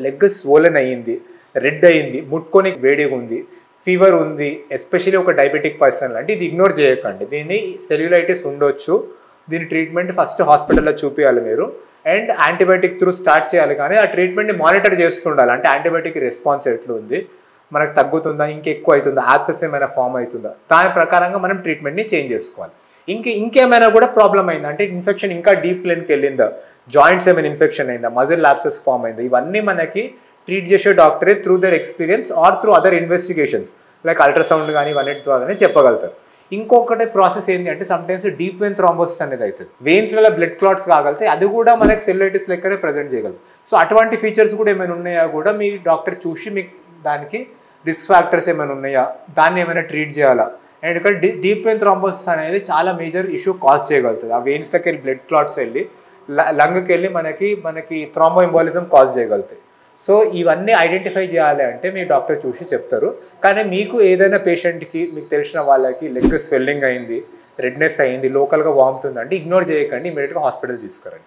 Leg swollen అయ్యింది, red అయ్యింది, ముట్టుకొని వేడిగా ఉంది, ఫీవర్ ఉంది, ఎస్పెషల్లీ ఒక డయాబెటిక్ పర్సన్ అంటే ఇది ఇగ్నోర్ చేయకండి. దీన్ని సెల్యులైటిస్ ఉండొచ్చు. దీని ట్రీట్మెంట్ ఫస్ట్ హాస్పిటల్లో చూపించాలి మీరు, అండ్ యాంటీబయాటిక్ త్రూ స్టార్ట్ చేయాలి. కానీ ఆ ట్రీట్మెంట్ని మానిటర్ చేస్తుండాలి. అంటే యాంటీబయాటిక్ రెస్పాన్స్ ఎట్లా ఉంది, మనకు తగ్గుతుందా, ఇంకెక్కువ అవుతుందా, యాబ్సెస్ ఏమైనా ఫామ్ అవుతుందా, దాని ప్రకారంగా మనం ట్రీట్మెంట్ని చేంజ్ చేసుకోవాలి. ఇంకేమైనా కూడా ప్రాబ్లం అయిందా అంటే ఇన్ఫెక్షన్ ఇంకా డీప్ లెన్కి వెళ్ళిందా, జాయింట్స్ ఏమైనా ఇన్ఫెక్షన్ అయిందా, మజిల్ యాబ్సెస్ ఫామ్ అయిందా, ఇవన్నీ మనకి ట్రీట్ చేసే డాక్టరే through there experience or through other investigations like ultrasound కానీ ఇవన్నిటి ద్వారానే చెప్పగలుగుతారు. ఇంకొకటి ప్రాసెస్ ఏంటి అంటే సమ్టైమ్స్ డీప్ వెయిన్ థ్రాంబోసిస్ అనేది అవుతుంది. వెయిన్స్ వల్ల బ్లడ్ క్లాట్స్ కాగలితే అది కూడా మనకి సెల్యులైటిస్ లెక్కనే ప్రజెంట్ చేయగలరు. సో అటువంటి ఫీచర్స్ కూడా ఏమైనా ఉన్నాయా కూడా మీ డాక్టర్ చూసి మీకు దానికి రిస్క్ ఫ్యాక్టర్స్ ఏమైనా ఉన్నాయా, దాన్ని ఏమైనా ట్రీట్ చేయాలా. అండ్ ఇక్కడ డీప్ వెయిన్ థ్రాంబోసిస్ అనేది చాలా మేజర్ ఇష్యూ కాజ్ చేయగలుగుతుంది. ఆ వెయిన్స్లోకి వెళ్ళి బ్లడ్ క్లాట్స్ వెళ్ళి లంగ్కి వెళ్ళి మనకి థ్రాంబో ఎంబాలిజం కాజ్ చేయగలుగుతాయి. సో ఇవన్నీ ఐడెంటిఫై చేయాలి అంటే మీ డాక్టర్ చూసి చెప్తారు. కానీ మీకు ఏదైనా పేషెంట్కి మీకు తెలిసిన వాళ్ళకి లెగ్ స్వెల్లింగ్ అయింది, రెడ్నెస్ అయింది, లోకల్గా వాముతుంది అంటే ఇగ్నోర్ చేయకండి, ఇమీడియట్గా హాస్పిటల్ తీసుకురండి.